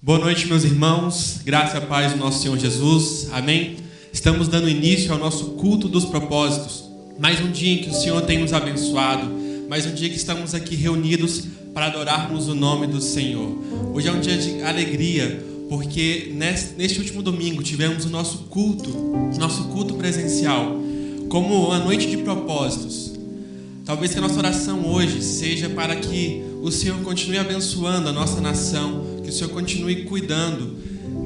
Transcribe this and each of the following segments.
Boa noite, meus irmãos, graça e paz do nosso Senhor Jesus, amém? Estamos dando início ao nosso culto dos propósitos, mais um dia em que o Senhor tem nos abençoado, mais um dia que estamos aqui reunidos para adorarmos o nome do Senhor. Hoje é um dia de alegria, porque neste último domingo tivemos o nosso culto presencial, como a noite de propósitos. Talvez que a nossa oração hoje seja para que o Senhor continue abençoando a nossa nação, que o Senhor continue cuidando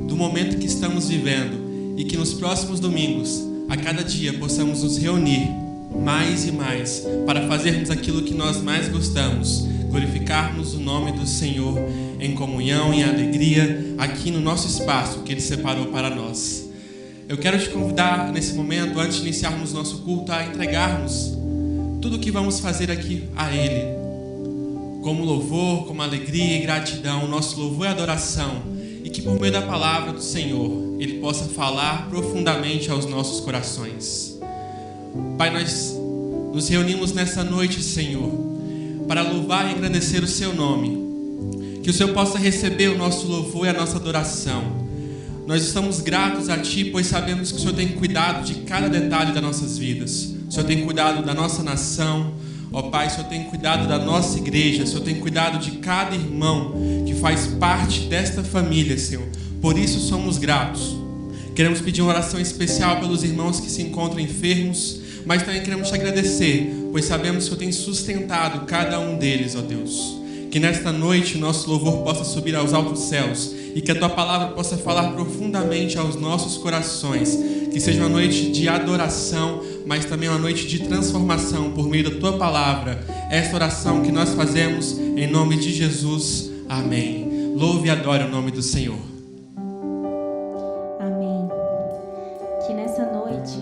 do momento que estamos vivendo e que nos próximos domingos, a cada dia, possamos nos reunir mais e mais para fazermos aquilo que nós mais gostamos, glorificarmos o nome do Senhor em comunhão, em alegria, aqui no nosso espaço que Ele separou para nós. Eu quero te convidar nesse momento, antes de iniciarmos nosso culto, a entregarmos tudo o que vamos fazer aqui a Ele, como louvor, como alegria e gratidão. Nosso louvor e adoração, e que por meio da palavra do Senhor Ele possa falar profundamente aos nossos corações. Pai, nós nos reunimos nessa noite, Senhor, para louvar e agradecer o Seu nome. Que o Senhor possa receber o nosso louvor e a nossa adoração. Nós estamos gratos a Ti, pois sabemos que o Senhor tem cuidado de cada detalhe das nossas vidas. O Senhor tem cuidado da nossa nação. Ó Pai, o Senhor tem cuidado da nossa igreja. O Senhor tem cuidado de cada irmão que faz parte desta família, Senhor. Por isso somos gratos. Queremos pedir uma oração especial pelos irmãos que se encontram enfermos, mas também queremos te agradecer, pois sabemos que o Senhor tem sustentado cada um deles, ó Deus. Que nesta noite o nosso louvor possa subir aos altos céus e que a Tua palavra possa falar profundamente aos nossos corações. Que seja uma noite de adoração, mas também uma noite de transformação por meio da Tua palavra. Esta oração que nós fazemos em nome de Jesus. Amém. Louve e adore o nome do Senhor. Amém. Que nessa noite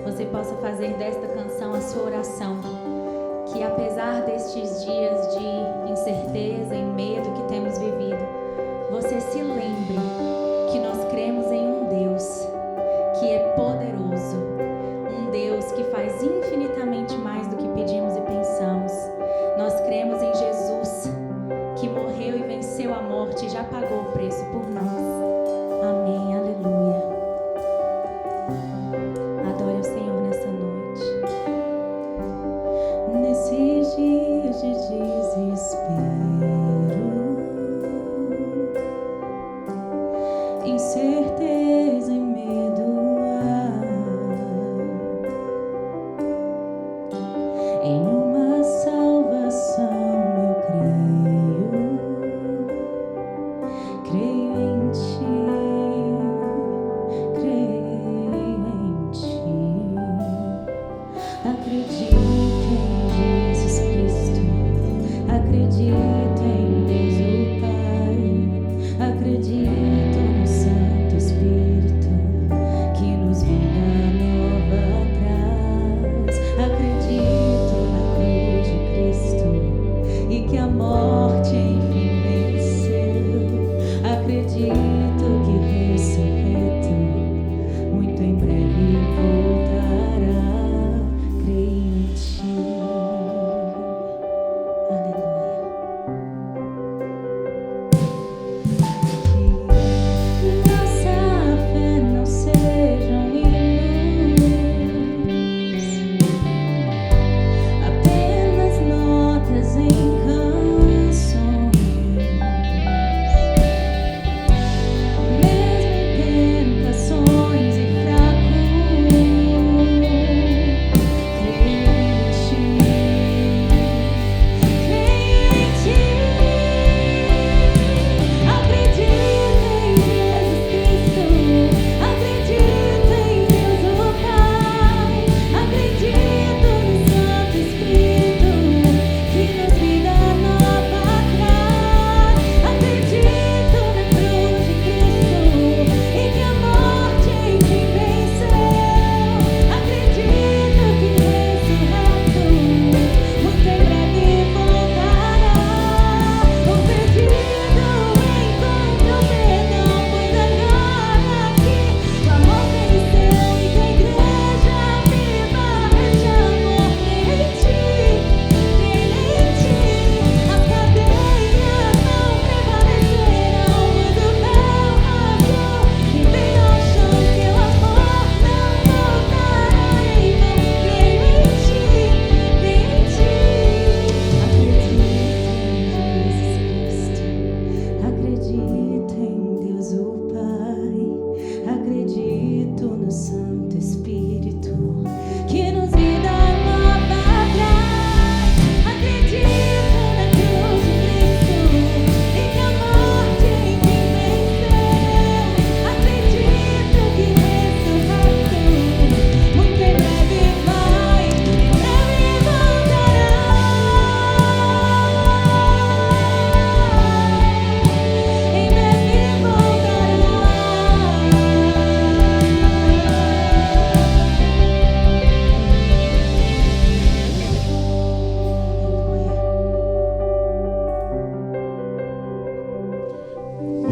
você possa fazer desta canção a sua oração. Que apesar destes dias de incerteza e medo que temos vivido, você se lembre que nós cremos em um Deus que é poderoso, um Deus que faz infinitamente mais do que pedimos e pensamos. Nós cremos em Jesus, que morreu e venceu a morte e já pagou o preço por nós. Amém, aleluia. Adore o Senhor nessa noite. Nesses dias de desespero, incerteza e medo, em uma salvação eu creio em Ti, creio em Ti. Acredito em Jesus Cristo, acredito em Deus o Pai, acredito no Santo Espírito que nos vida nova traz. Acredito na cruz de Cristo e que a morte enfim venceu. Acredito que ressurreto muito em breve voltará. Creio em Ti. Aleluia. Que nossa fé não sejam em luz, apenas notas em canções.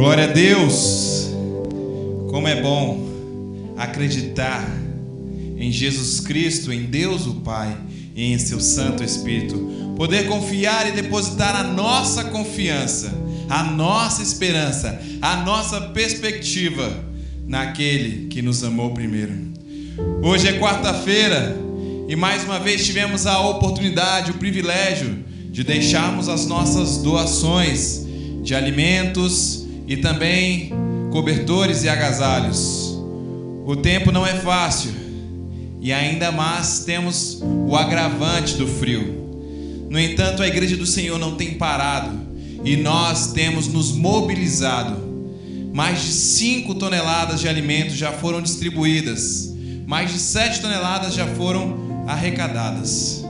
Glória a Deus! Como é bom acreditar em Jesus Cristo, em Deus o Pai e em seu Santo Espírito. Poder confiar e depositar a nossa confiança, a nossa esperança, a nossa perspectiva naquele que nos amou primeiro. Hoje é quarta-feira e mais uma vez tivemos a oportunidade, o privilégio de deixarmos as nossas doações de alimentos e também cobertores e agasalhos. O tempo não é fácil e ainda mais temos o agravante do frio. No entanto, a Igreja do Senhor não tem parado e nós temos nos mobilizado. Mais de 5 toneladas de alimentos já foram distribuídas, mais de 7 toneladas já foram arrecadadas.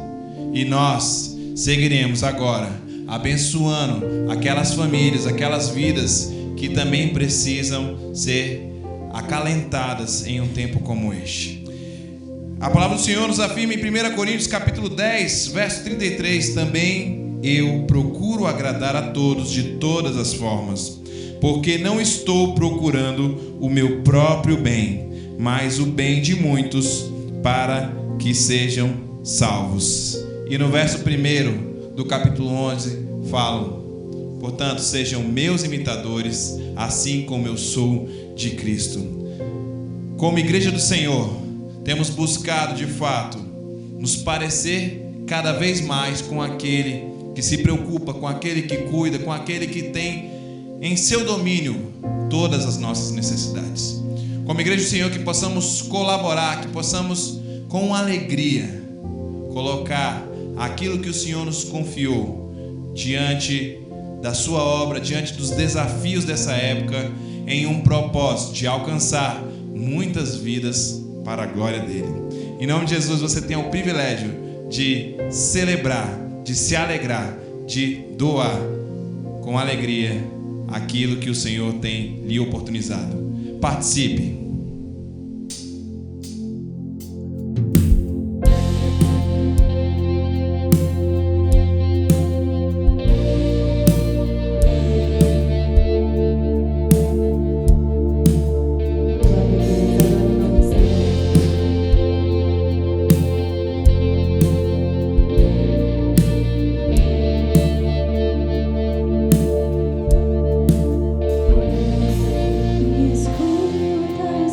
E nós seguiremos agora abençoando aquelas famílias, aquelas vidas que também precisam ser acalentadas em um tempo como este. A palavra do Senhor nos afirma em 1 Coríntios capítulo 10, verso 33, também eu procuro agradar a todos de todas as formas, porque não estou procurando o meu próprio bem, mas o bem de muitos, para que sejam salvos. E no verso 1 do capítulo 11 falo: portanto, sejam meus imitadores, assim como eu sou de Cristo. Como Igreja do Senhor, temos buscado de fato nos parecer cada vez mais com aquele que se preocupa, com aquele que cuida, com aquele que tem em seu domínio todas as nossas necessidades. Como Igreja do Senhor, que possamos colaborar, que possamos com alegria colocar aquilo que o Senhor nos confiou diante da sua obra, diante dos desafios dessa época, em um propósito de alcançar muitas vidas para a glória dele. Em nome de Jesus, você tem o privilégio de celebrar, de se alegrar, de doar com alegria aquilo que o Senhor tem lhe oportunizado. Participe. Escuta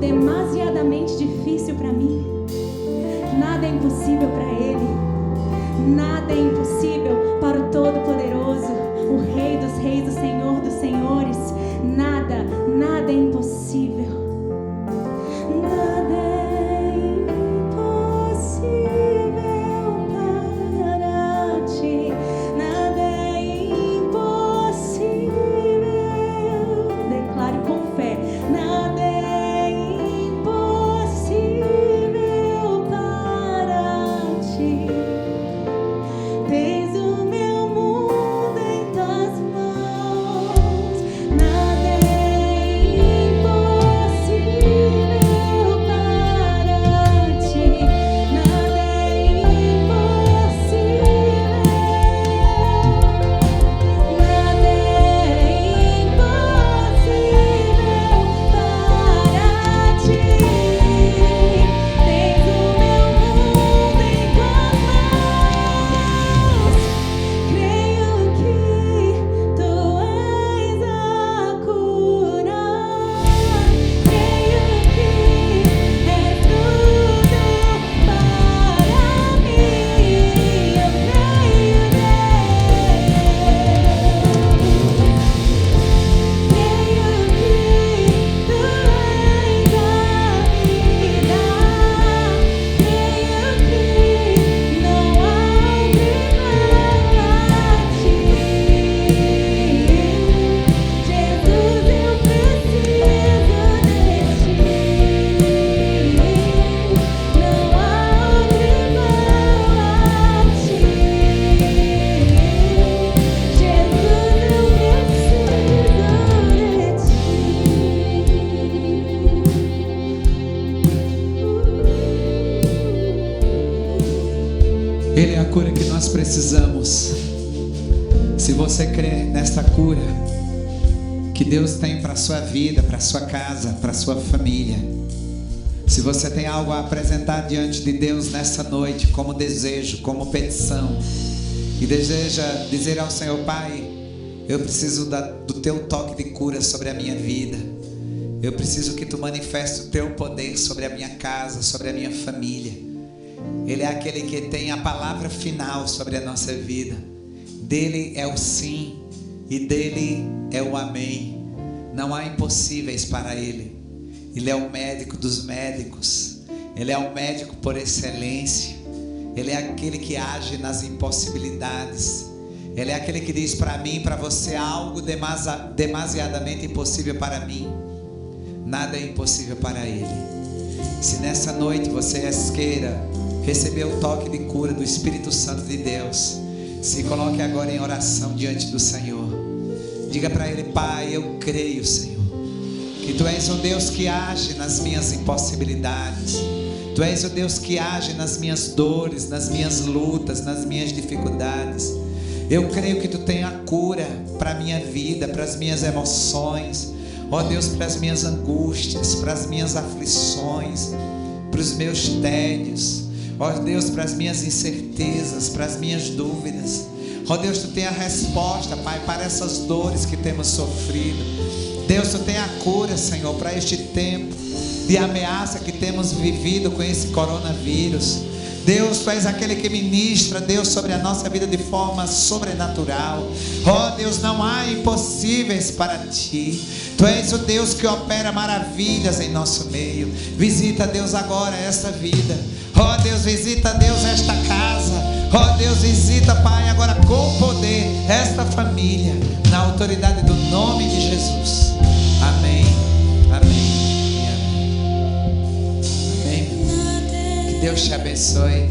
demasiadamente difícil para mim. Nada é impossível para Ele. Nada é impossível para o Todo-Poderoso, o Rei dos Reis, o Senhor dos Senhores. Nada, nada é impossível. Nada é impossível para ti. Nada é impossível. Declare com fé. Nada é impossível para ti. Tens o meu mundo em tuas mãos. Nada é impossível para ti. Nada é impossível. Nada é impossível para ti. Tens o meu mundo em tuas mãos. Creio que tu és a cura. Creio que és tudo para mim. Eu creio, creio que tu és a vida. Creio que não há outro igual a ti. Jesus, eu preciso de ti. Não há outro igual a ti. Jesus, eu Ele é a cura que nós precisamos. Se você crê nesta cura que Deus tem para a sua vida, para a sua casa, para a sua família, se você tem algo a apresentar diante de Deus nessa noite, como desejo, como petição, e deseja dizer ao Senhor: Pai, eu preciso do teu toque de cura sobre a minha vida. Eu preciso que tu manifeste o teu poder sobre a minha casa, sobre a minha família. Ele é aquele que tem a palavra final sobre a nossa vida. Dele é o sim e dele é o amém. Não há impossíveis para Ele. Ele é o médico dos médicos. Ele é o médico por excelência. Ele é aquele que age nas impossibilidades. Ele é aquele que diz para mim, para você, algo demasiadamente impossível para mim. Nada é impossível para Ele. Se nessa noite você queira receber o toque de cura do Espírito Santo de Deus, se coloque agora em oração diante do Senhor. Diga para Ele: Pai, eu creio, Senhor, que Tu és um Deus que age nas minhas impossibilidades. Tu és o Deus que age nas minhas dores, nas minhas lutas, nas minhas dificuldades. Eu creio que Tu tem a cura para a minha vida, para as minhas emoções, ó Deus, para as minhas angústias, para as minhas aflições, para os meus tédios, ó Deus, para as minhas incertezas, para as minhas dúvidas. Ó Deus, Tu tem a resposta, Pai, para essas dores que temos sofrido. Deus, Tu tem a cura, Senhor, para este tempo de ameaça que temos vivido com esse coronavírus. Deus, Tu és aquele que ministra, Deus, sobre a nossa vida de forma sobrenatural. Ó Deus, não há impossíveis para Ti. Tu és o Deus que opera maravilhas em nosso meio. Visita, Deus, agora esta vida. Ó Deus, visita, Deus, esta casa. Ó Deus, visita, Pai, agora com poder esta família, na autoridade do nome de Jesus. Amém, amém e amém. Amém. Que Deus te abençoe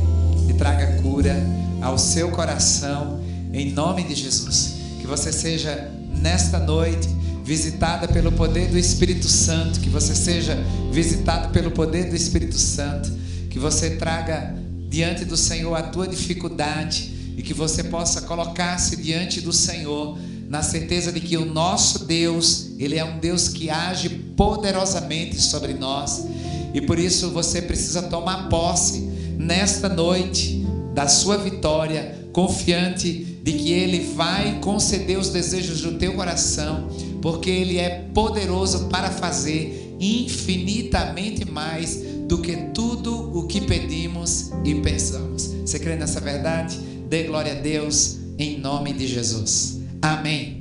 e traga cura ao seu coração, em nome de Jesus. Que você seja nesta noite visitada pelo poder do Espírito Santo. Que você seja visitado pelo poder do Espírito Santo. Que você traga diante do Senhor a tua dificuldade e que você possa colocar-se diante do Senhor na certeza de que o nosso Deus, Ele é um Deus que age poderosamente sobre nós. E por isso você precisa tomar posse nesta noite da sua vitória, confiante de que Ele vai conceder os desejos do teu coração, porque Ele é poderoso para fazer infinitamente mais do que tudo o que pedimos e pensamos. Você crê nessa verdade? Dê glória a Deus em nome de Jesus. Amém.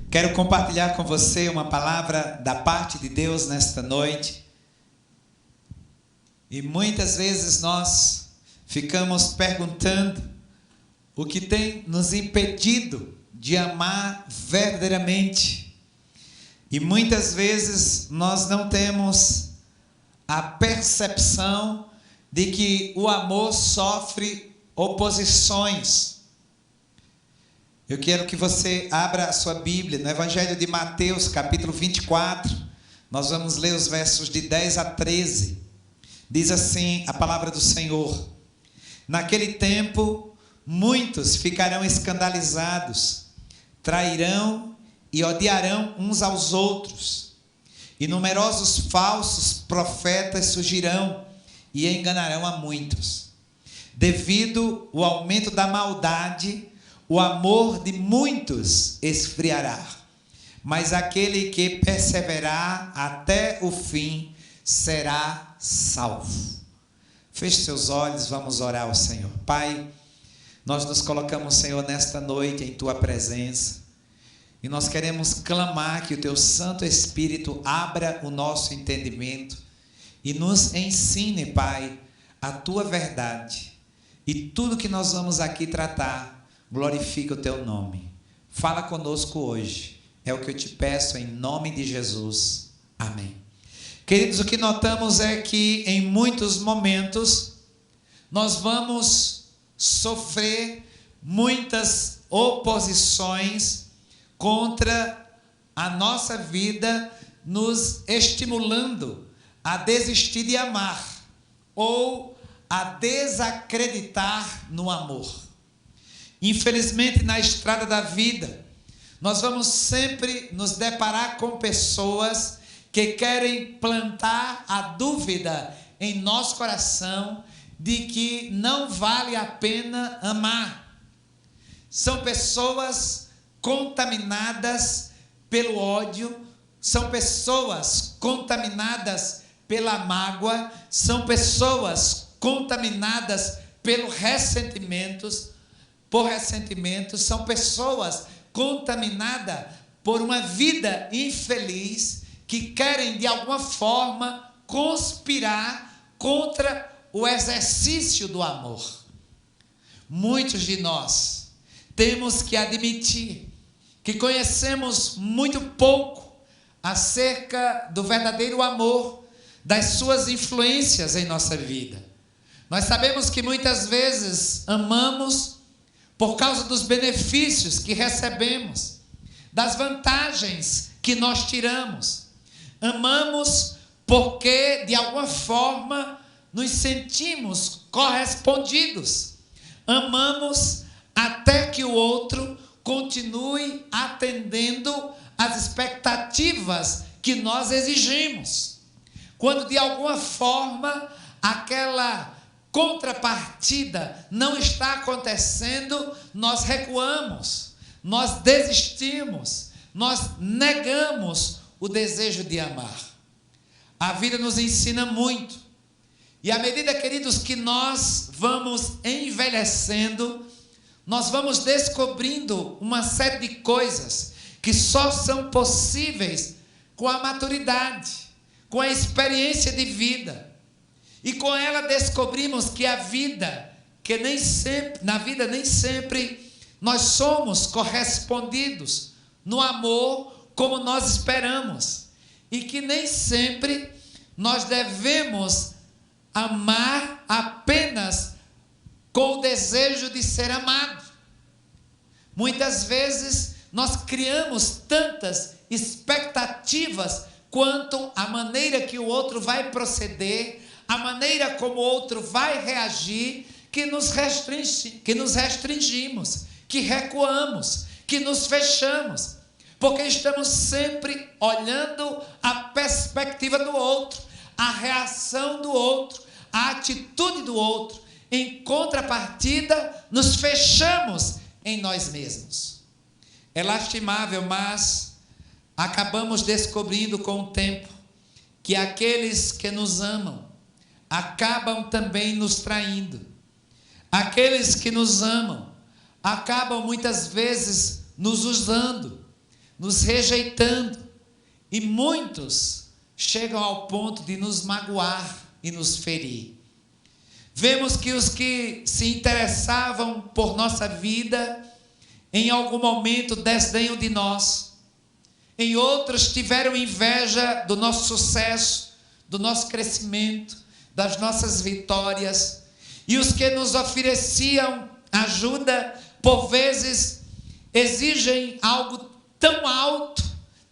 Quero compartilhar com você uma palavra da parte de Deus nesta noite. E muitas vezes nós ficamos perguntando o que tem nos impedido de amar verdadeiramente. E muitas vezes nós não temos a percepção de que o amor sofre oposições. Eu quero que você abra a sua Bíblia no Evangelho de Mateus, capítulo 24. Nós vamos ler os versos de 10 a 13. Diz assim a palavra do Senhor: naquele tempo, muitos ficarão escandalizados, trairão e odiarão uns aos outros, e numerosos falsos profetas surgirão e enganarão a muitos. Devido ao aumento da maldade, o amor de muitos esfriará, mas aquele que perseverar até o fim será salvo. Feche seus olhos, vamos orar ao Senhor. Pai, nós nos colocamos, Senhor, nesta noite em Tua presença, e nós queremos clamar que o Teu Santo Espírito abra o nosso entendimento e nos ensine, Pai, a Tua verdade, e tudo que nós vamos aqui tratar glorifica o Teu nome. Fala conosco hoje, é o que eu te peço em nome de Jesus. Amém. Queridos, o que notamos é que em muitos momentos nós vamos sofrer muitas oposições contra a nossa vida, nos estimulando a desistir de amar ou a desacreditar no amor. Infelizmente, na estrada da vida, nós vamos sempre nos deparar com pessoas que querem plantar a dúvida em nosso coração de que não vale a pena amar. São pessoas contaminadas pelo ódio, são pessoas contaminadas pela mágoa, são pessoas contaminadas pelo ressentimentos, são pessoas contaminadas por uma vida infeliz que querem de alguma forma conspirar contra o exercício do amor. Muitos de nós temos que admitir que conhecemos muito pouco acerca do verdadeiro amor, das suas influências em nossa vida. Nós sabemos que muitas vezes amamos por causa dos benefícios que recebemos, das vantagens que nós tiramos. Amamos porque, de alguma forma, nos sentimos correspondidos. Amamos até que o outro continue atendendo às expectativas que nós exigimos. Quando, de alguma forma, aquela contrapartida não está acontecendo, nós recuamos, nós desistimos, nós negamos o desejo de amar. A vida nos ensina muito, e à medida, queridos, que nós vamos envelhecendo, nós vamos descobrindo uma série de coisas que só são possíveis com a maturidade, com a experiência de vida. E com ela descobrimos que na vida nem sempre nós somos correspondidos no amor como nós esperamos. E que nem sempre nós devemos amar apenas com o desejo de ser amado. Muitas vezes nós criamos tantas expectativas quanto a maneira que o outro vai proceder, a maneira como o outro vai reagir, que nos restringimos, que recuamos, que nos fechamos, porque estamos sempre olhando a perspectiva do outro, a reação do outro, a atitude do outro. Em contrapartida, nos fechamos em nós mesmos. É lastimável, mas acabamos descobrindo com o tempo que aqueles que nos amam acabam também nos traindo. Aqueles que nos amam acabam muitas vezes nos usando, nos rejeitando, e muitos chegam ao ponto de nos magoar e nos ferir. Vemos que os que se interessavam por nossa vida, em algum momento desdenham de nós. Em outros tiveram inveja do nosso sucesso, do nosso crescimento, das nossas vitórias. E os que nos ofereciam ajuda, por vezes, exigem algo tão alto,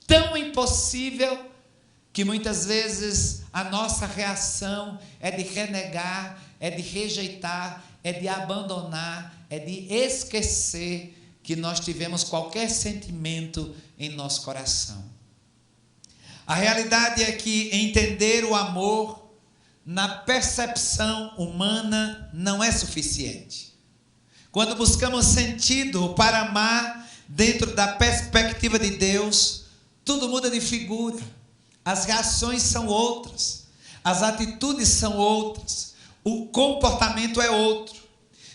tão impossível, que muitas vezes a nossa reação é de renegar, é de rejeitar, é de abandonar, é de esquecer que nós tivemos qualquer sentimento em nosso coração. A realidade é que entender o amor na percepção humana não é suficiente. Quando buscamos sentido para amar dentro da perspectiva de Deus, tudo muda de figura. As reações são outras, as atitudes são outras, o comportamento é outro.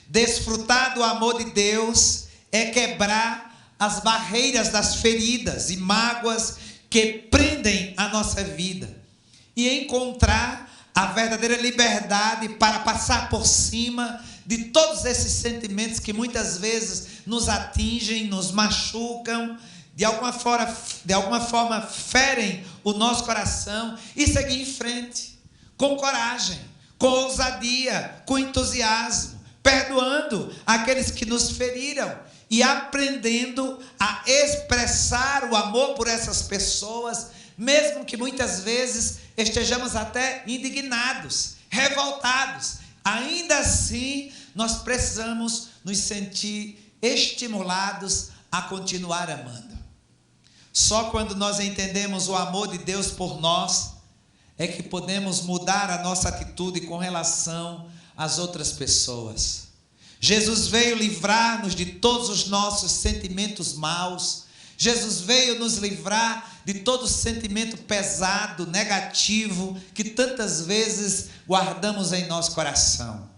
Desfrutar do amor de Deus é quebrar as barreiras das feridas e mágoas que prendem a nossa vida e encontrar a verdadeira liberdade para passar por cima de todos esses sentimentos que muitas vezes nos atingem, nos machucam, de alguma forma ferem o nosso coração, e seguir em frente, com coragem, com ousadia, com entusiasmo, perdoando aqueles que nos feriram e aprendendo a expressar o amor por essas pessoas, mesmo que muitas vezes estejamos até indignados, revoltados. Ainda assim, nós precisamos nos sentir estimulados a continuar amando. Só quando nós entendemos o amor de Deus por nós, é que podemos mudar a nossa atitude com relação às outras pessoas. Jesus veio livrar-nos de todos os nossos sentimentos maus. Jesus veio nos livrar de todo sentimento pesado, negativo, que tantas vezes guardamos em nosso coração.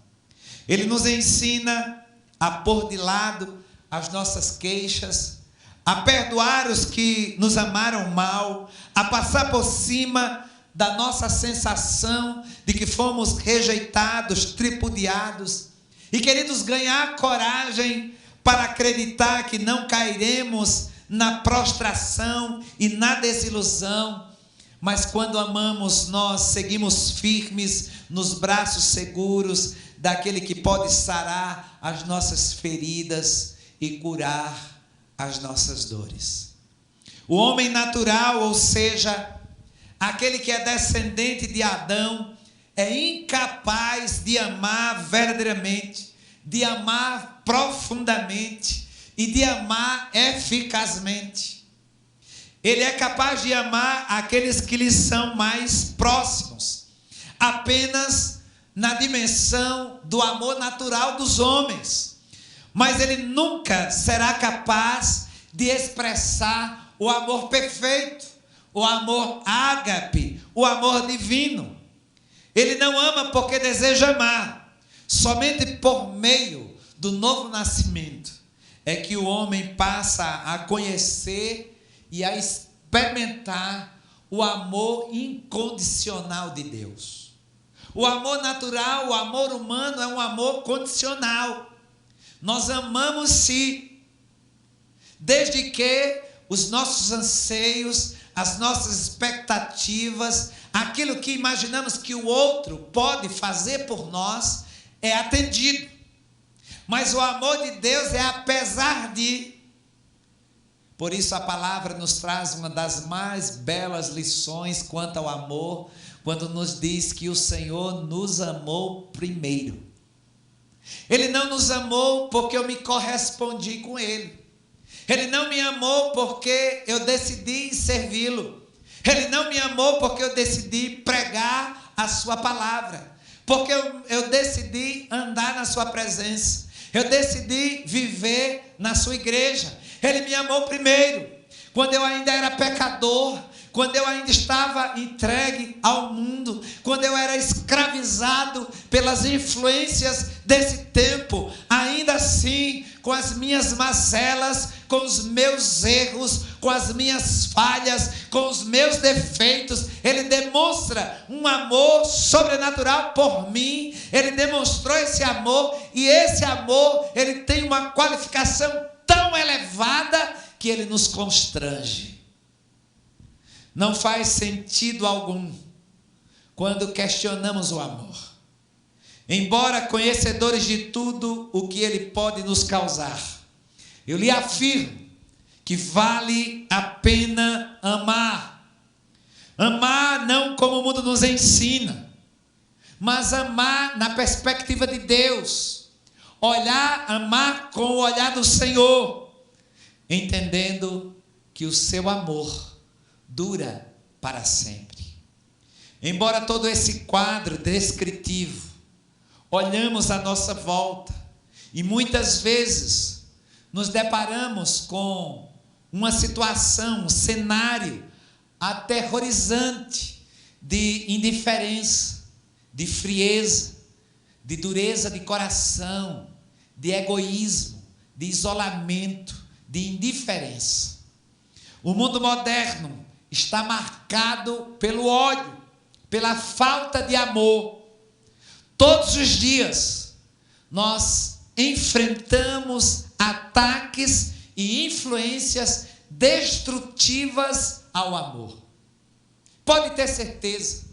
Ele nos ensina a pôr de lado as nossas queixas, a perdoar os que nos amaram mal, a passar por cima da nossa sensação de que fomos rejeitados, tripudiados, e, queridos, ganhar coragem para acreditar que não cairemos na prostração e na desilusão, mas quando amamos, nós seguimos firmes nos braços seguros daquele que pode sarar as nossas feridas e curar as nossas dores. O homem natural, ou seja, aquele que é descendente de Adão, é incapaz de amar verdadeiramente, de amar profundamente e de amar eficazmente. Ele é capaz de amar aqueles que lhe são mais próximos, apenas na dimensão do amor natural dos homens. Mas ele nunca será capaz de expressar o amor perfeito, o amor ágape, o amor divino. Ele não ama porque deseja amar. Somente por meio do novo nascimento é que o homem passa a conhecer e a experimentar o amor incondicional de Deus. O amor natural, o amor humano é um amor condicional. Nós amamos sim, desde que os nossos anseios, as nossas expectativas, aquilo que imaginamos que o outro pode fazer por nós, é atendido. Mas o amor de Deus é apesar de. Por isso a palavra nos traz uma das mais belas lições quanto ao amor, quando nos diz que o Senhor nos amou primeiro. Ele não nos amou porque eu me correspondi com Ele. Ele não me amou porque eu decidi servi-lo. Ele não me amou porque eu decidi pregar a sua palavra. Porque eu decidi andar na sua presença. Eu decidi viver na sua igreja. Ele me amou primeiro. quando eu ainda era pecador, quando eu ainda estava entregue ao mundo, quando eu era escravizado pelas influências desse tempo, ainda assim, com as minhas mazelas, com os meus erros, com as minhas falhas, com os meus defeitos, Ele demonstra um amor sobrenatural por mim. Ele demonstrou esse amor, e esse amor, ele tem uma qualificação tão elevada que ele nos constrange. Não faz sentido algum quando questionamos o amor, embora conhecedores de tudo o que ele pode nos causar. Eu lhe afirmo que vale a pena amar. Amar não como o mundo nos ensina, mas amar na perspectiva de Deus. Amar com o olhar do Senhor, entendendo que o seu amor dura para sempre. Embora todo esse quadro descritivo, olhamos à nossa volta e muitas vezes nos deparamos com uma situação, um cenário aterrorizante de indiferença, de frieza, de dureza de coração, de egoísmo, de isolamento, de indiferença. O mundo moderno está marcado pelo ódio, pela falta de amor. Todos os dias nós enfrentamos ataques e influências destrutivas ao amor. Pode ter certeza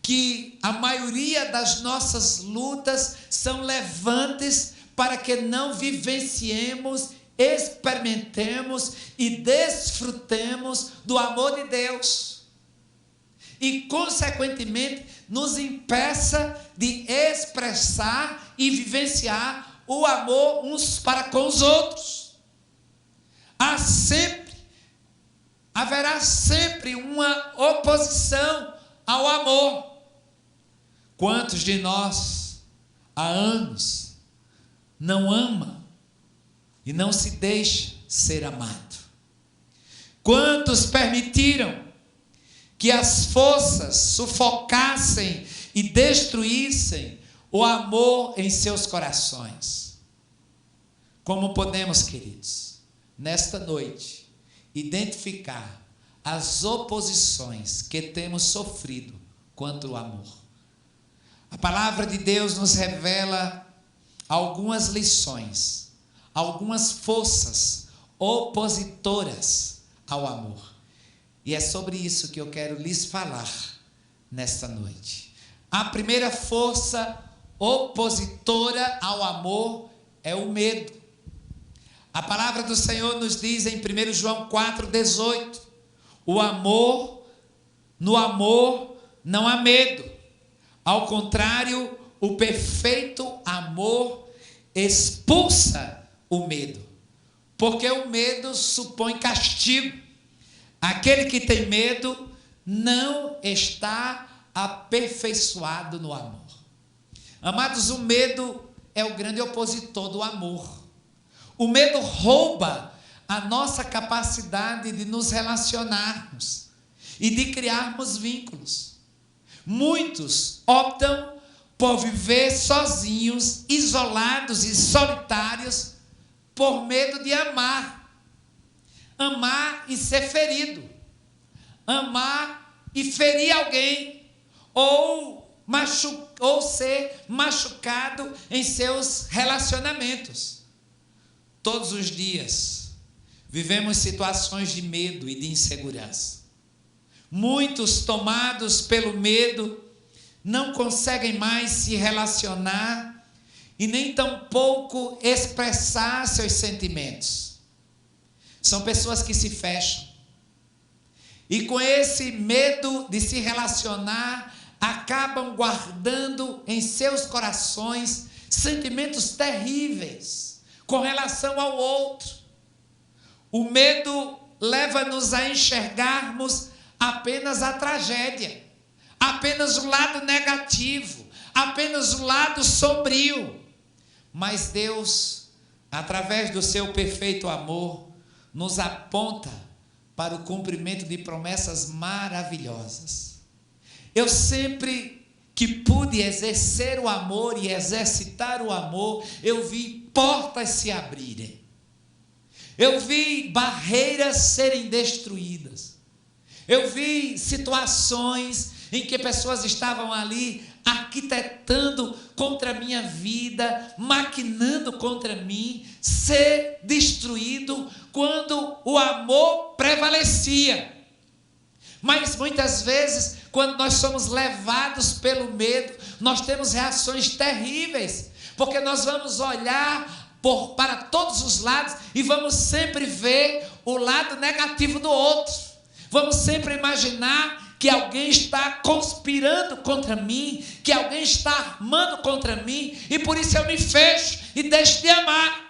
que a maioria das nossas lutas são levantes para que não vivenciemos, experimentemos e desfrutemos do amor de Deus. E, consequentemente, nos impeça de expressar e vivenciar o amor uns para com os outros. Haverá sempre uma oposição ao amor. Quantos de nós, há anos, não ama e não se deixa ser amado? Quantos permitiram que as forças sufocassem e destruíssem o amor em seus corações? Como podemos, queridos, nesta noite, identificar as oposições que temos sofrido quanto ao amor? A palavra de Deus nos revela algumas lições, algumas forças opositoras ao amor. E é sobre isso que eu quero lhes falar nesta noite. A primeira força opositora ao amor é o medo. A palavra do Senhor nos diz em 1 João 4,18: no amor não há medo. Ao contrário, o perfeito amor expulsa o medo, porque o medo supõe castigo. Aquele que tem medo não está aperfeiçoado no amor. Amados, o medo é o grande opositor do amor. O medo rouba a nossa capacidade de nos relacionarmos e de criarmos vínculos. Muitos optam por viver sozinhos, isolados e solitários, por medo de amar. Amar e ser ferido. Amar e ferir alguém. Ou ser machucado em seus relacionamentos. Todos os dias vivemos situações de medo e de insegurança. Muitos, tomados pelo medo, não conseguem mais se relacionar e nem tampouco expressar seus sentimentos. São pessoas que se fecham. E com esse medo de se relacionar, acabam guardando em seus corações sentimentos terríveis com relação ao outro. O medo leva-nos a enxergarmos apenas a tragédia, apenas o lado negativo, apenas o lado sombrio. Mas Deus, através do seu perfeito amor, nos aponta para o cumprimento de promessas maravilhosas. Eu sempre que pude exercer o amor e exercitar o amor, eu vi portas se abrirem. Eu vi barreiras serem destruídas. Eu vi situações em que pessoas estavam ali arquitetando contra a minha vida, maquinando contra mim, ser destruído quando o amor prevalecia. Mas muitas vezes, quando nós somos levados pelo medo, nós temos reações terríveis, porque nós vamos olhar para todos os lados e vamos sempre ver o lado negativo do outro. Vamos sempre imaginar que alguém está conspirando contra mim, que alguém está armando contra mim, e por isso eu me fecho e deixo de amar.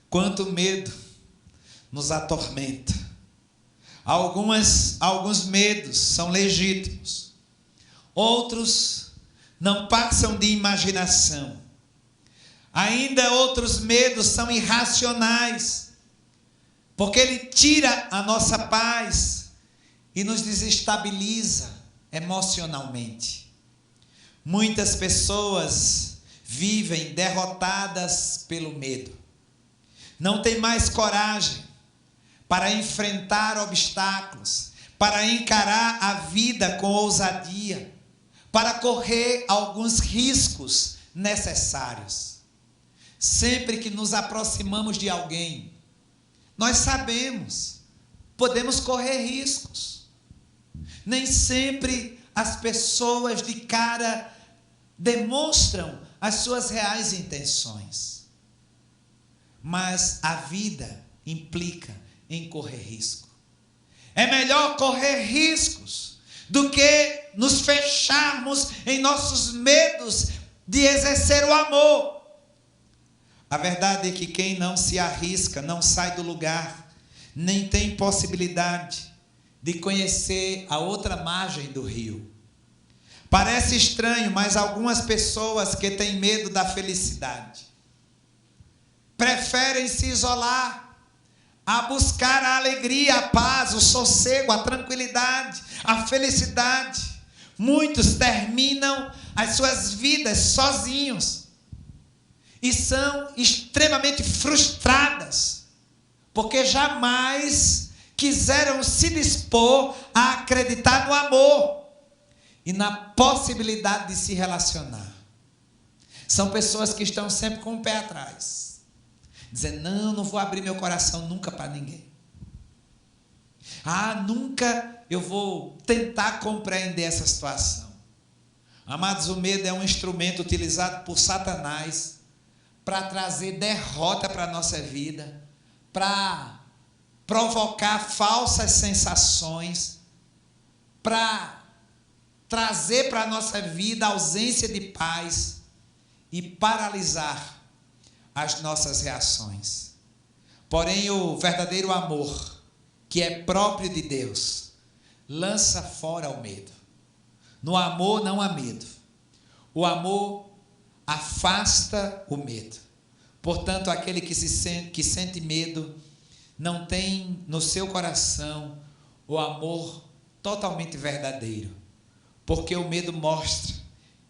Quanto medo nos atormenta. Alguns medos são legítimos, outros não passam de imaginação. Ainda outros medos são irracionais, porque ele tira a nossa paz e nos desestabiliza emocionalmente. Muitas pessoas vivem derrotadas pelo medo. Não tem mais coragem para enfrentar obstáculos, para encarar a vida com ousadia, para correr alguns riscos necessários. Sempre que nos aproximamos de alguém, nós sabemos, podemos correr riscos. Nem sempre as pessoas de cara demonstram as suas reais intenções. Mas a vida implica em correr risco. É melhor correr riscos do que nos fecharmos em nossos medos de exercer o amor. A verdade é que quem não se arrisca, não sai do lugar, nem tem possibilidade de conhecer a outra margem do rio. Parece estranho, mas algumas pessoas que têm medo da felicidade preferem se isolar, a buscar a alegria, a paz, o sossego, a tranquilidade, a felicidade. Muitos terminam as suas vidas sozinhos e são extremamente frustradas, porque jamais quiseram se dispor a acreditar no amor e na possibilidade de se relacionar. São pessoas que estão sempre com o pé atrás, dizendo, não vou abrir meu coração nunca para ninguém. Nunca eu vou tentar compreender essa situação. Amados, o medo é um instrumento utilizado por Satanás para trazer derrota para a nossa vida, para provocar falsas sensações, para trazer para a nossa vida ausência de paz e paralisar as nossas reações. Porém, o verdadeiro amor, que é próprio de Deus, lança fora o medo. No amor não há medo. O amor afasta o medo. Portanto, aquele que sente medo não tem no seu coração o amor totalmente verdadeiro, porque o medo mostra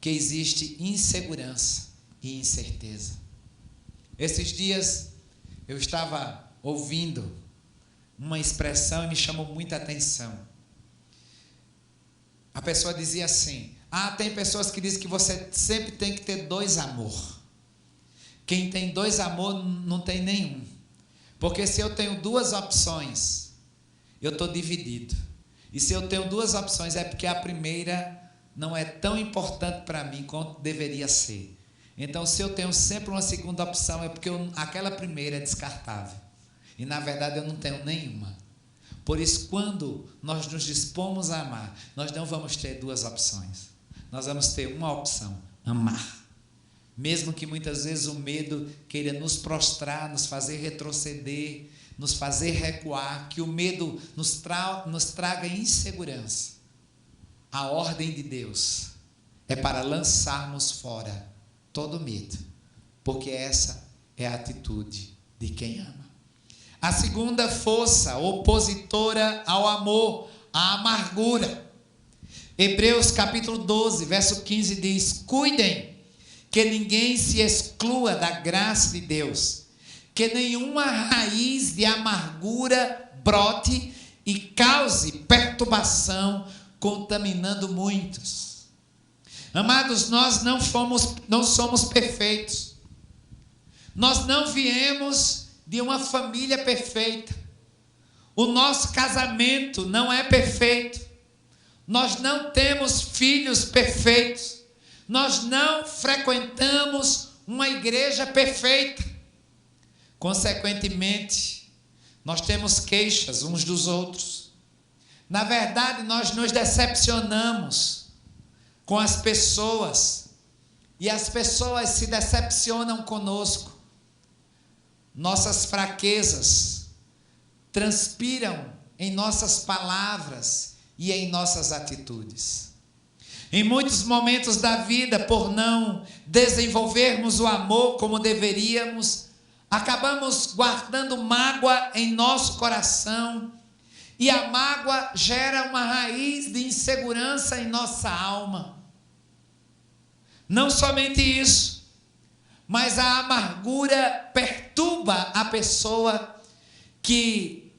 que existe insegurança e incerteza. Esses dias eu estava ouvindo uma expressão e me chamou muita atenção. A pessoa dizia assim, tem pessoas que dizem que você sempre tem que ter dois amor. Quem tem dois amor não tem nenhum. Porque se eu tenho duas opções, eu estou dividido. E se eu tenho duas opções, é porque a primeira não é tão importante para mim quanto deveria ser. Então, se eu tenho sempre uma segunda opção, é porque aquela primeira é descartável. E, na verdade, eu não tenho nenhuma. Por isso, quando nós nos dispomos a amar, nós não vamos ter duas opções. Nós vamos ter uma opção, amar. Mesmo que muitas vezes o medo queira nos prostrar, nos fazer retroceder, nos fazer recuar, que o medo nos traga insegurança. A ordem de Deus é para lançarmos fora todo medo, porque essa é a atitude de quem ama. A segunda força opositora ao amor, a amargura. Hebreus capítulo 12, verso 15 diz: cuidem que ninguém se exclua da graça de Deus, que nenhuma raiz de amargura brote e cause perturbação, contaminando muitos. Amados, nós não somos perfeitos. Nós não viemos de uma família perfeita. O nosso casamento não é perfeito. Nós não temos filhos perfeitos. Nós não frequentamos uma igreja perfeita. Consequentemente, nós temos queixas uns dos outros. Na verdade, nós nos decepcionamos com as pessoas e as pessoas se decepcionam conosco. Nossas fraquezas transpiram em nossas palavras e em nossas atitudes. Em muitos momentos da vida, por não desenvolvermos o amor como deveríamos, acabamos guardando mágoa em nosso coração, e a mágoa gera uma raiz de insegurança em nossa alma. Não somente isso, mas a amargura perturba a pessoa, que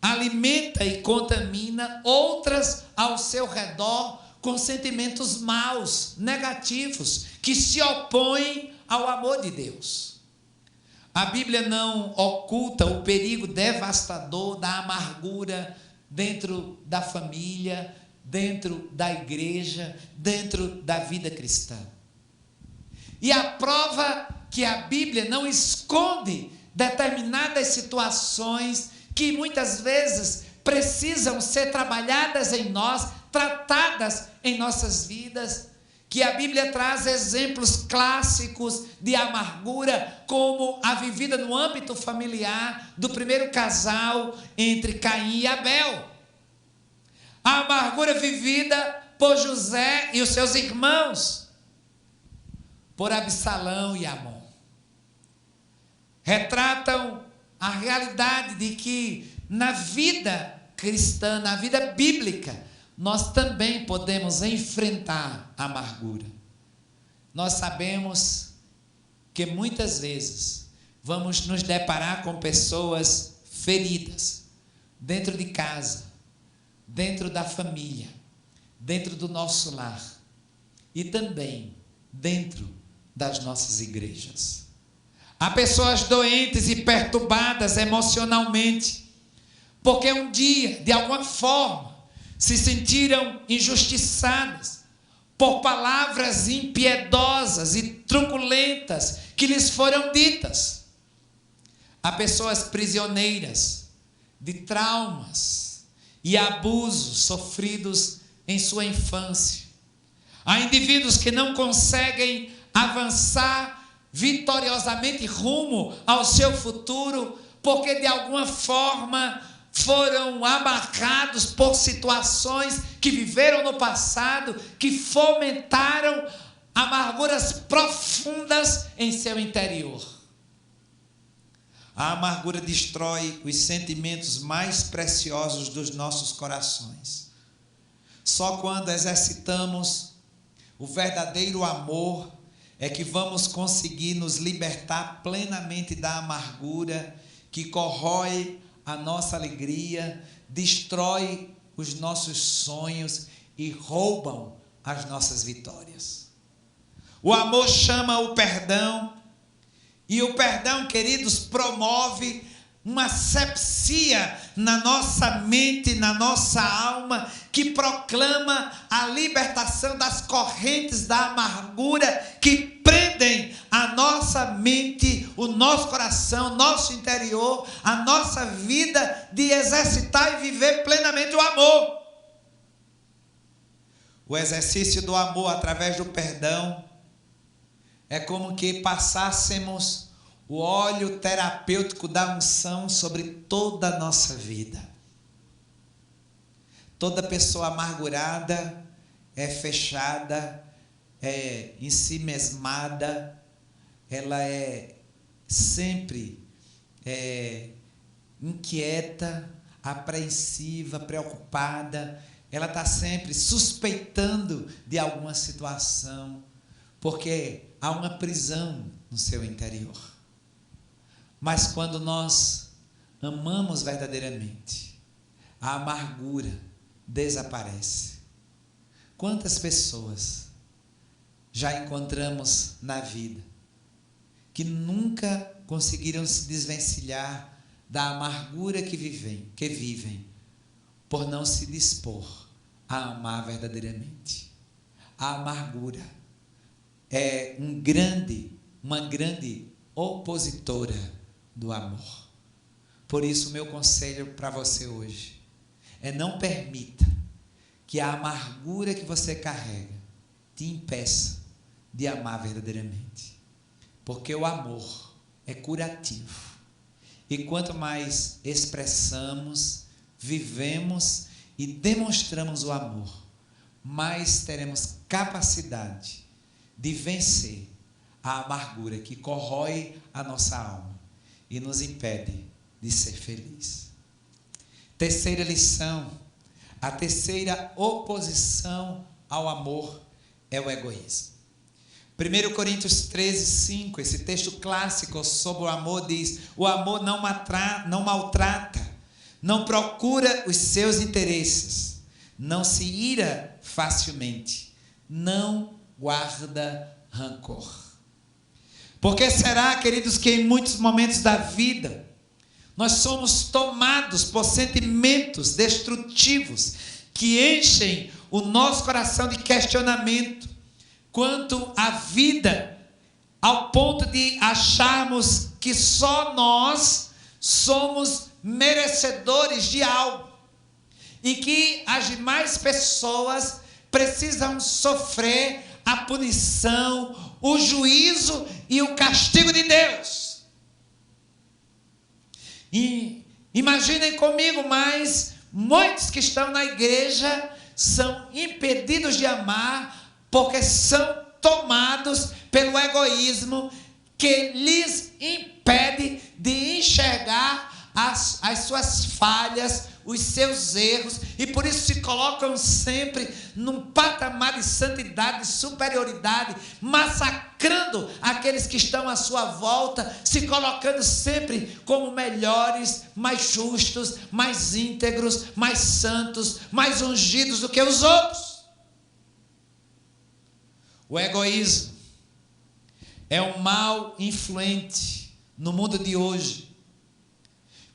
alimenta e contamina outras ao seu redor com sentimentos maus, negativos, que se opõem ao amor de Deus. A Bíblia não oculta o perigo devastador da amargura dentro da família, dentro da igreja, dentro da vida cristã. E a prova que a Bíblia não esconde determinadas situações que muitas vezes precisam ser trabalhadas em nós, tratadas em nossas vidas, que a Bíblia traz exemplos clássicos de amargura, como a vivida no âmbito familiar do primeiro casal entre Caim e Abel. A amargura vivida por José e os seus irmãos, por Absalão e Amon. Retratam a realidade de que na vida cristã, na vida bíblica, nós também podemos enfrentar a amargura. Nós sabemos que muitas vezes vamos nos deparar com pessoas feridas dentro de casa, dentro da família, dentro do nosso lar e também dentro das nossas igrejas. Há pessoas doentes e perturbadas emocionalmente, porque um dia, de alguma forma, se sentiram injustiçadas por palavras impiedosas e truculentas que lhes foram ditas. Há pessoas prisioneiras de traumas e abusos sofridos em sua infância. Há indivíduos que não conseguem avançar vitoriosamente rumo ao seu futuro, porque de alguma forma foram amarrados por situações que viveram no passado, que fomentaram amarguras profundas em seu interior. A amargura destrói os sentimentos mais preciosos dos nossos corações. Só quando exercitamos o verdadeiro amor é que vamos conseguir nos libertar plenamente da amargura que corrói a nossa alegria, destrói os nossos sonhos e roubam as nossas vitórias. O amor chama o perdão, e o perdão, queridos, promove uma asepsia na nossa mente, na nossa alma, que proclama a libertação das correntes da amargura que prendem a nossa mente, o nosso coração, nosso interior, a nossa vida de exercitar e viver plenamente o amor. O exercício do amor através do perdão é como que passássemos o óleo terapêutico da unção sobre toda a nossa vida. Toda pessoa amargurada é fechada, é ensimesmada, ela é sempre inquieta, apreensiva, preocupada. Ela está sempre suspeitando de alguma situação, porque há uma prisão no seu interior. Mas quando nós amamos verdadeiramente, a amargura desaparece. Quantas pessoas já encontramos na vida que nunca conseguiram se desvencilhar da amargura que vivem por não se dispor a amar verdadeiramente. A amargura é uma grande opositora do amor. Por isso, o meu conselho para você hoje é: não permita que a amargura que você carrega te impeça de amar verdadeiramente. Porque o amor é curativo. E quanto mais expressamos, vivemos e demonstramos o amor, mais teremos capacidade de vencer a amargura que corrói a nossa alma e nos impede de ser feliz. Terceira lição, a terceira oposição ao amor é o egoísmo. 1 Coríntios 13:5, esse texto clássico sobre o amor diz: o amor não maltrata, não procura os seus interesses, não se ira facilmente, não guarda rancor. Por que será, queridos, que em muitos momentos da vida nós somos tomados por sentimentos destrutivos que enchem o nosso coração de questionamento quanto à vida, ao ponto de acharmos que só nós somos merecedores de algo e que as demais pessoas precisam sofrer a punição, o juízo e o castigo de Deus. E imaginem comigo, mas muitos que estão na igreja são impedidos de amar porque são tomados pelo egoísmo que lhes impede de enxergar as suas falhas, os seus erros, e por isso se colocam sempre num patamar de santidade, de superioridade, massacrando aqueles que estão à sua volta, se colocando sempre como melhores, mais justos, mais íntegros, mais santos, mais ungidos do que os outros. O egoísmo é um mal influente no mundo de hoje.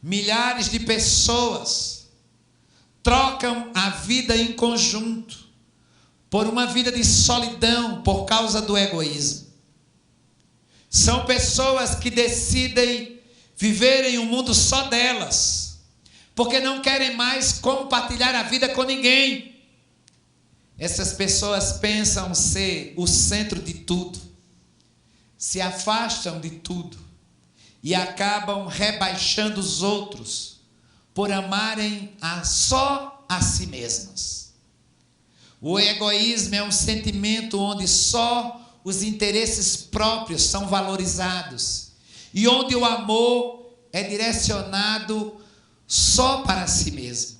Milhares de pessoas trocam a vida em conjunto por uma vida de solidão por causa do egoísmo. São pessoas que decidem viver em um mundo só delas, porque não querem mais compartilhar a vida com ninguém. Essas pessoas pensam ser o centro de tudo, se afastam de tudo e acabam rebaixando os outros por amarem só a si mesmas. O egoísmo é um sentimento onde só os interesses próprios são valorizados e onde o amor é direcionado só para si mesmo.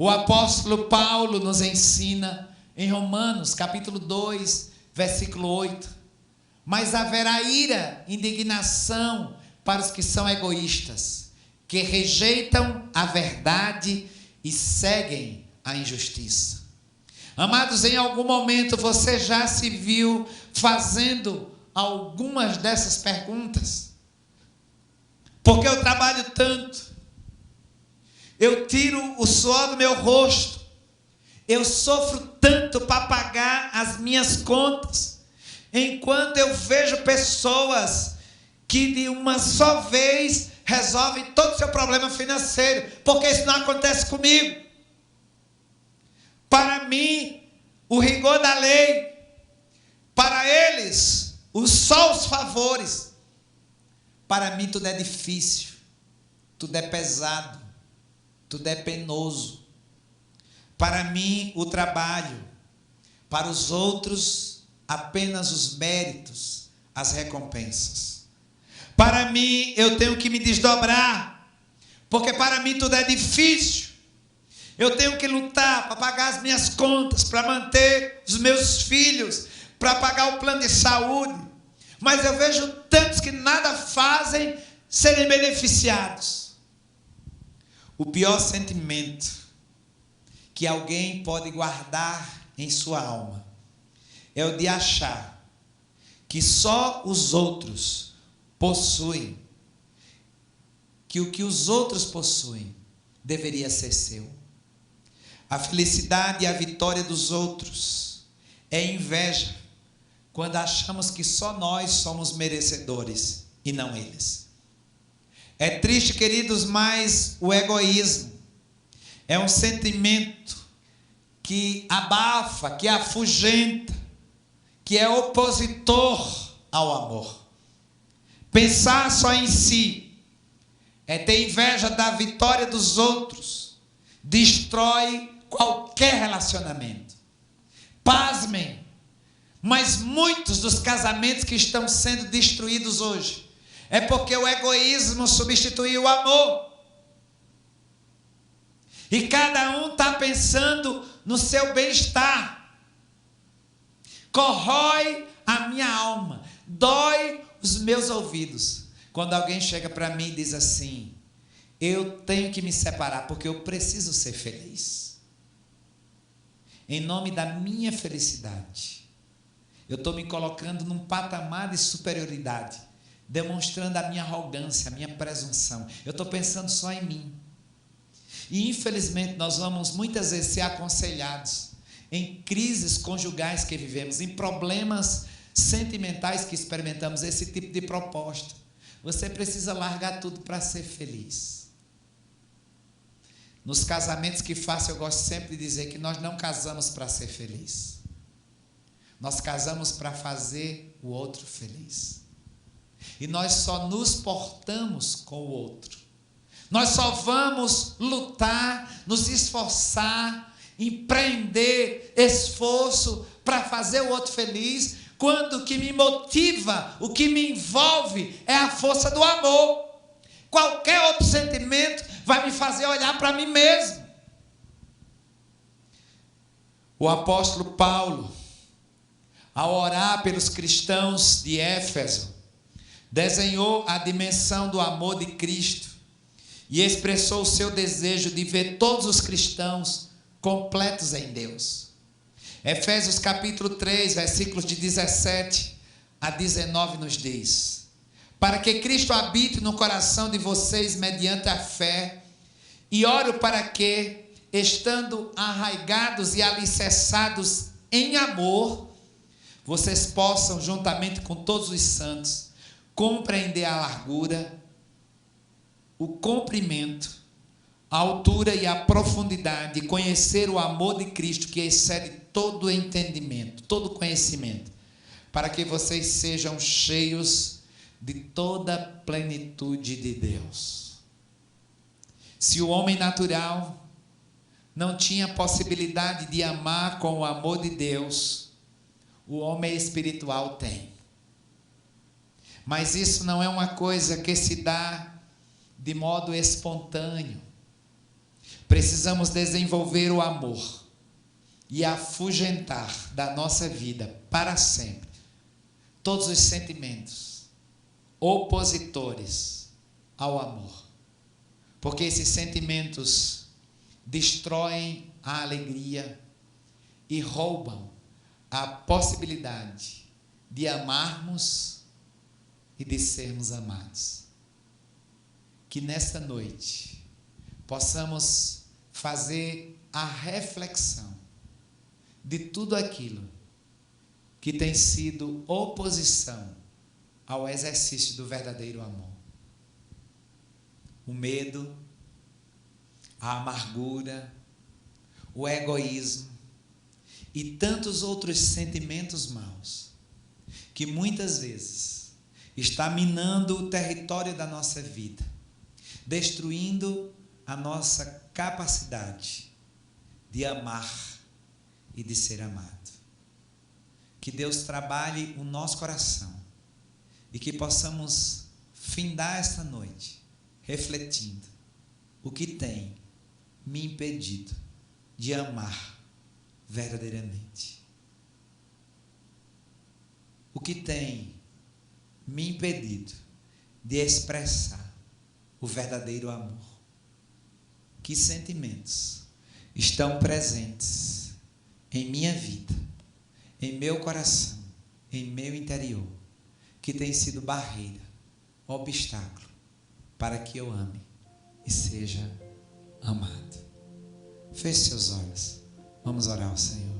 O apóstolo Paulo nos ensina em Romanos, capítulo 2, versículo 8. Mas haverá ira, indignação para os que são egoístas, que rejeitam a verdade e seguem a injustiça. Amados, em algum momento você já se viu fazendo algumas dessas perguntas? Porque eu trabalho tanto, eu tiro o suor do meu rosto, eu sofro tanto para pagar as minhas contas, enquanto eu vejo pessoas que de uma só vez resolvem todo o seu problema financeiro, porque isso não acontece comigo. Para mim, o rigor da lei, para eles, só os favores. Para mim tudo é difícil, tudo é pesado, tudo é penoso. Para mim, o trabalho. Para os outros, apenas os méritos, as recompensas. Para mim, eu tenho que me desdobrar. porque para mim tudo é difícil. Eu tenho que lutar para pagar as minhas contas, para manter os meus filhos, para pagar o plano de saúde. Mas eu vejo tantos que nada fazem serem beneficiados. O pior sentimento que alguém pode guardar em sua alma é o de achar que só os outros possuem, que o que os outros possuem deveria ser seu. A felicidade e a vitória dos outros é inveja quando achamos que só nós somos merecedores e não eles. É triste, queridos, mas o egoísmo é um sentimento que abafa, que afugenta, que é opositor ao amor. Pensar só em si é ter inveja da vitória dos outros, destrói qualquer relacionamento. Pasmem, mas muitos dos casamentos que estão sendo destruídos hoje é porque o egoísmo substituiu o amor. E cada um está pensando no seu bem-estar. Corrói a minha alma, dói os meus ouvidos quando alguém chega para mim e diz assim: eu tenho que me separar porque eu preciso ser feliz. Em nome da minha felicidade, eu estou me colocando num patamar de superioridade, demonstrando a minha arrogância, a minha presunção. Eu estou pensando só em mim. E infelizmente nós vamos muitas vezes ser aconselhados em crises conjugais que vivemos, em problemas sentimentais que experimentamos, esse tipo de proposta. Você precisa largar tudo para ser feliz. Nos casamentos que faço, eu gosto sempre de dizer que nós não casamos para ser feliz. Nós casamos para fazer o outro feliz. E nós só nos portamos com o outro. Nós só vamos lutar, nos esforçar, empreender esforço para fazer o outro feliz, quando o que me motiva, o que me envolve é a força do amor. Qualquer outro sentimento vai me fazer olhar para mim mesmo. O apóstolo Paulo, ao orar pelos cristãos de Éfeso, desenhou a dimensão do amor de Cristo e expressou o seu desejo de ver todos os cristãos completos em Deus. Efésios capítulo 3, versículos de 17 a 19 nos diz: para que Cristo habite no coração de vocês mediante a fé, e oro para que, estando arraigados e alicerçados em amor, vocês possam, juntamente com todos os santos, compreender a largura, o comprimento, a altura e a profundidade, e conhecer o amor de Cristo que excede todo entendimento, todo conhecimento, para que vocês sejam cheios de toda a plenitude de Deus. Se o homem natural não tinha possibilidade de amar com o amor de Deus, o homem espiritual tem. Mas isso não é uma coisa que se dá de modo espontâneo. Precisamos desenvolver o amor e afugentar da nossa vida para sempre todos os sentimentos opositores ao amor. Porque esses sentimentos destroem a alegria e roubam a possibilidade de amarmos e de sermos amados. Que nesta noite possamos fazer a reflexão de tudo aquilo que tem sido oposição ao exercício do verdadeiro amor. O medo, a amargura, o egoísmo e tantos outros sentimentos maus que muitas vezes está minando o território da nossa vida, destruindo a nossa capacidade de amar e de ser amado. Que Deus trabalhe o nosso coração e que possamos findar esta noite refletindo o que tem me impedido de amar verdadeiramente? O que tem me impedido de expressar o verdadeiro amor? Que sentimentos estão presentes em minha vida, em meu coração, em meu interior, que tem sido barreira, obstáculo para que eu ame e seja amado? Feche seus olhos, vamos orar ao Senhor.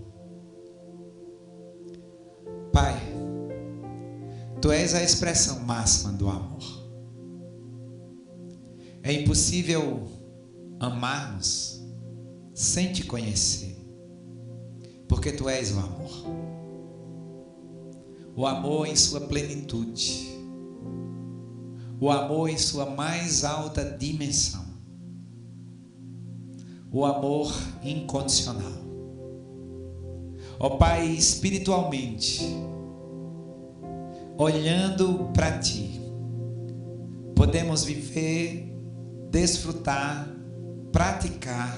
Pai, Tu és a expressão máxima do amor. É impossível amarmos sem Te conhecer, porque Tu és o amor. O amor em sua plenitude, o amor em sua mais alta dimensão, o amor incondicional. Ó Pai, espiritualmente, olhando para Ti, podemos viver, desfrutar, praticar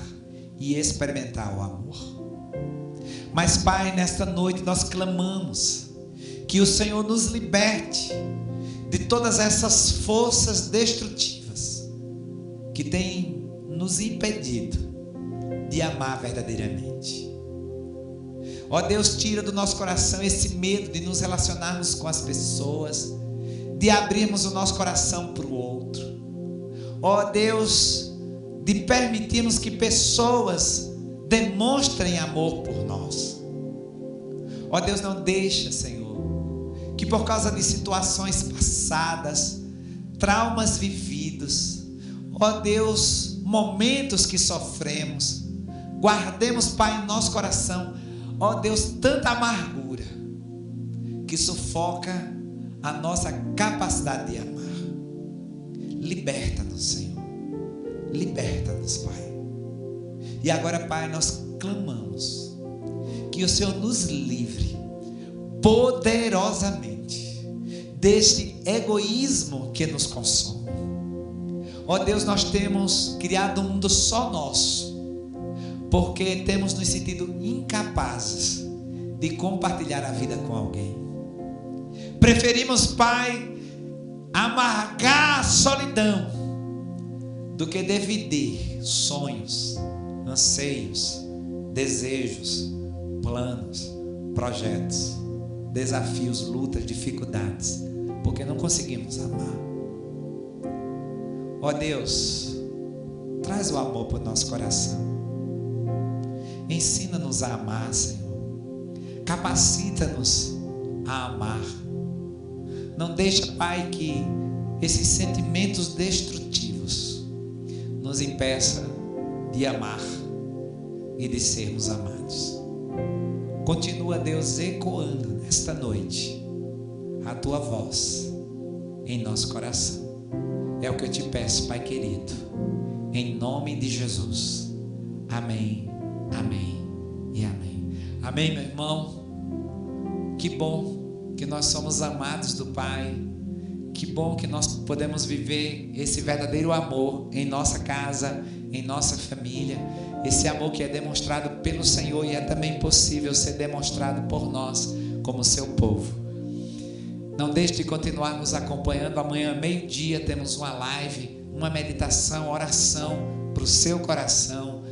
e experimentar o amor. Mas, Pai, nesta noite nós clamamos que o Senhor nos liberte de todas essas forças destrutivas que têm nos impedido de amar verdadeiramente. Ó Deus, tira do nosso coração esse medo de nos relacionarmos com as pessoas, de abrirmos o nosso coração para o outro. Ó Deus, de permitirmos que pessoas demonstrem amor por nós. Ó Deus, não deixa, Senhor, que por causa de situações passadas, traumas vividos, ó Deus, momentos que sofremos, guardemos, Pai, em nosso coração, ó Deus, tanta amargura que sufoca a nossa capacidade de amar. Liberta-nos, Senhor. Liberta-nos, Pai. E agora, Pai, nós clamamos que o Senhor nos livre poderosamente deste egoísmo que nos consome. Ó Deus, nós temos criado um mundo só nosso, porque temos nos sentido incapazes de compartilhar a vida com alguém. Preferimos, Pai, amargar a solidão do que dividir sonhos, anseios, desejos, planos, projetos, desafios, lutas, dificuldades, porque não conseguimos amar. Ó Deus, traz o amor para o nosso coração. Ensina-nos a amar, Senhor. Capacita-nos a amar. Não deixa, Pai, que esses sentimentos destrutivos nos impeçam de amar e de sermos amados. Continua, Deus, ecoando nesta noite a Tua voz em nosso coração. É o que eu te peço, Pai querido, em nome de Jesus. Amém, amém e amém. Amém, meu irmão. Que bom que nós somos amados do Pai. Que bom que nós podemos viver esse verdadeiro amor em nossa casa, em nossa família. Esse amor que é demonstrado pelo Senhor e é também possível ser demonstrado por nós como seu povo. Não deixe de continuar nos acompanhando. Amanhã, meio-dia, temos uma live, uma meditação, oração para o seu coração.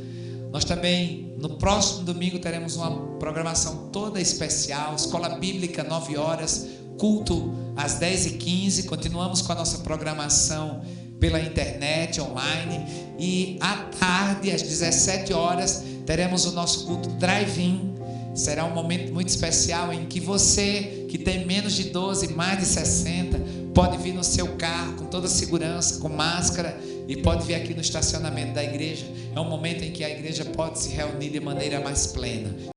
Nós também, no próximo domingo, teremos uma programação toda especial. Escola Bíblica, 9 horas, culto às 10h15. Continuamos com a nossa programação pela internet, online. E à tarde, às 17 horas, teremos o nosso culto drive-in. Será um momento muito especial em que você, que tem menos de 12, mais de 60, pode vir no seu carro com toda segurança, com máscara, e pode vir aqui no estacionamento da igreja. É um momento em que a igreja pode se reunir de maneira mais plena.